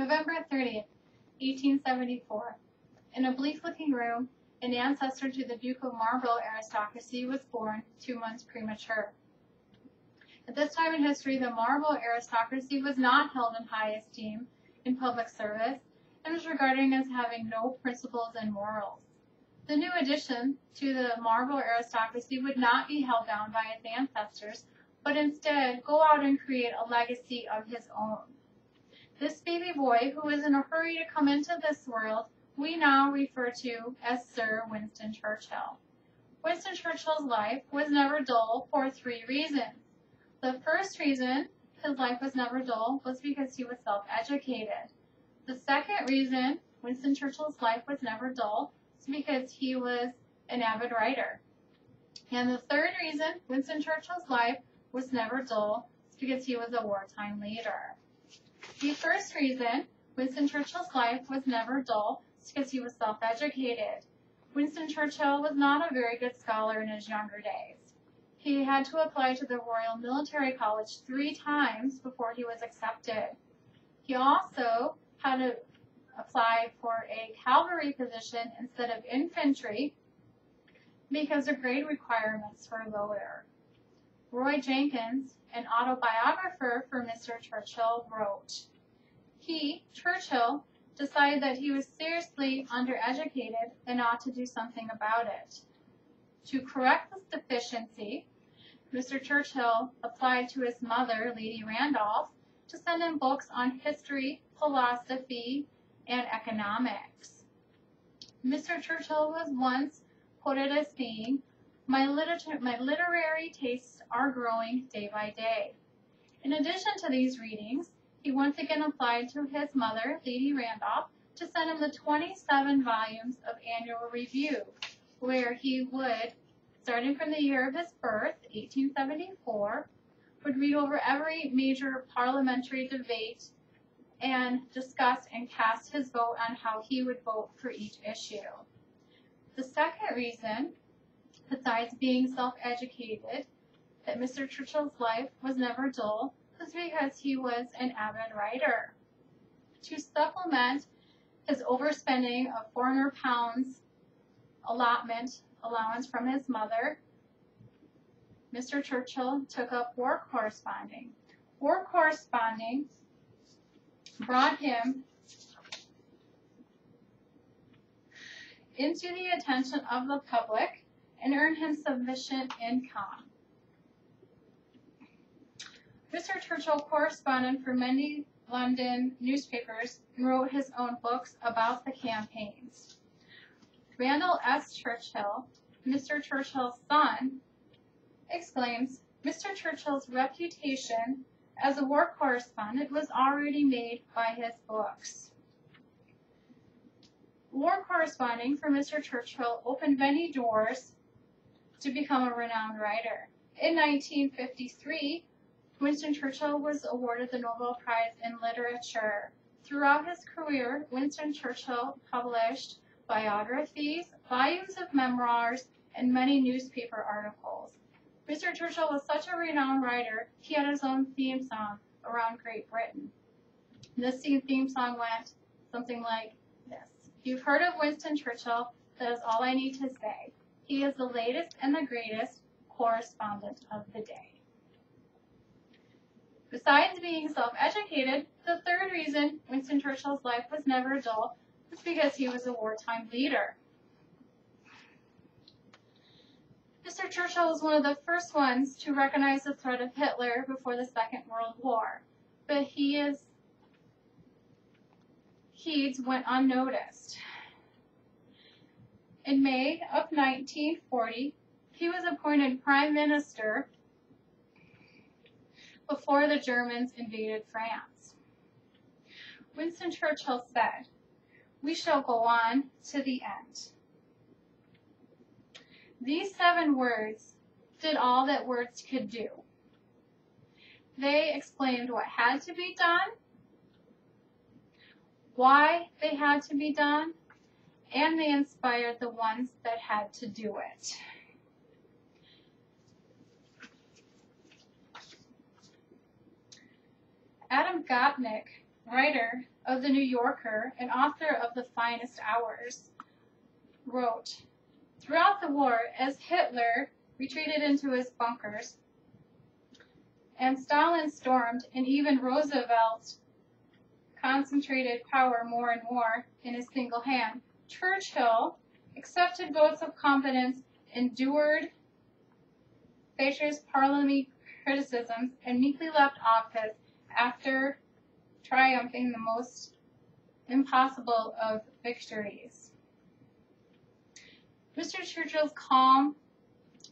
November 30th, 1874. In a bleak-looking room, an ancestor to the Duke of Marlborough aristocracy was born 2 months premature. At this time in history, the Marlborough aristocracy was not held in high esteem in public service and was regarded as having no principles and morals. The new addition to the Marlborough aristocracy would not be held down by its ancestors, but instead go out and create a legacy of his own. This baby boy, who was in a hurry to come into this world, we now refer to as Sir Winston Churchill. Winston Churchill's life was never dull for 3 reasons. The first reason his life was never dull was because he was self-educated. The second reason Winston Churchill's life was never dull is because he was an avid writer. And the third reason Winston Churchill's life was never dull is because he was a wartime leader. The first reason Winston Churchill's life was never dull is because he was self-educated. Winston Churchill was not a very good scholar in his younger days. He had to apply to the Royal Military College 3 times before he was accepted. He also had to apply for a cavalry position instead of infantry because of grade requirements were lower. Roy Jenkins, an autobiographer for Mr. Churchill, wrote, Churchill, decided that he was seriously undereducated and ought to do something about it. To correct this deficiency, Mr. Churchill applied to his mother, Lady Randolph, to send him books on history, philosophy, and economics. Mr. Churchill was once quoted as saying, my literary tastes are growing day by day. In addition to these readings, he once again applied to his mother, Lady Randolph, to send him the 27 volumes of Annual Review, where he would, starting from the year of his birth, 1874, would read over every major parliamentary debate and discuss and cast his vote on how he would vote for each issue. The second reason, besides being self-educated, that Mr. Churchill's life was never dull was because he was an avid writer. To supplement his overspending of £400 allowance from his mother, Mr. Churchill took up war corresponding. War corresponding brought him into the attention of the public and earned him sufficient income. Mr. Churchill corresponded for many London newspapers and wrote his own books about the campaigns. Randall S. Churchill, Mr. Churchill's son, exclaims, Mr. Churchill's reputation as a war correspondent was already made by his books. War corresponding for Mr. Churchill opened many doors to become a renowned writer. In 1953, Winston Churchill was awarded the Nobel Prize in Literature. Throughout his career, Winston Churchill published biographies, volumes of memoirs, and many newspaper articles. Mr. Churchill was such a renowned writer, he had his own theme song around Great Britain. This theme song went something like this. You've heard of Winston Churchill, that is all I need to say. He is the latest and the greatest correspondent of the day. Besides being self-educated, the third reason Winston Churchill's life was never dull was because he was a wartime leader. Mr. Churchill was one of the first ones to recognize the threat of Hitler before the Second World War, but his deeds went unnoticed. In May of 1940, he was appointed Prime Minister before the Germans invaded France. Winston Churchill said, "We shall go on to the end." These 7 words did all that words could do. They explained what had to be done, why they had to be done, and they inspired the ones that had to do it. Adam Gopnik writer of The New Yorker and author of The Finest Hours, wrote, "Throughout the war, as Hitler retreated into his bunkers, and Stalin stormed, and even Roosevelt concentrated power more and more in a single hand, Churchill accepted votes of confidence, endured Thatcher's parliamentary criticisms, and meekly left office after triumphing the most impossible of victories." Mr. Churchill's calm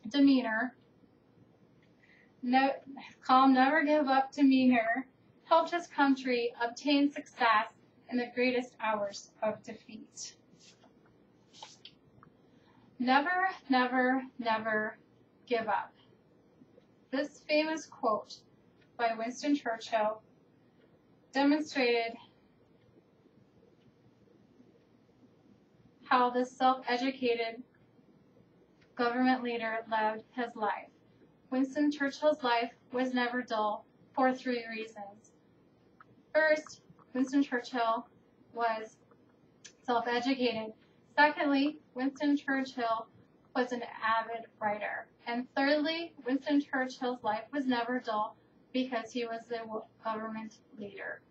demeanor, never give up demeanor, helped his country obtain success in the greatest hours of defeat. Never, never, never give up. This famous quote by Winston Churchill demonstrated how this self-educated government leader lived his life. Winston Churchill's life was never dull for 3 reasons. First, Winston Churchill was self-educated. Secondly, Winston Churchill was an avid writer. And thirdly, Winston Churchill's life was never dull because he was a government leader.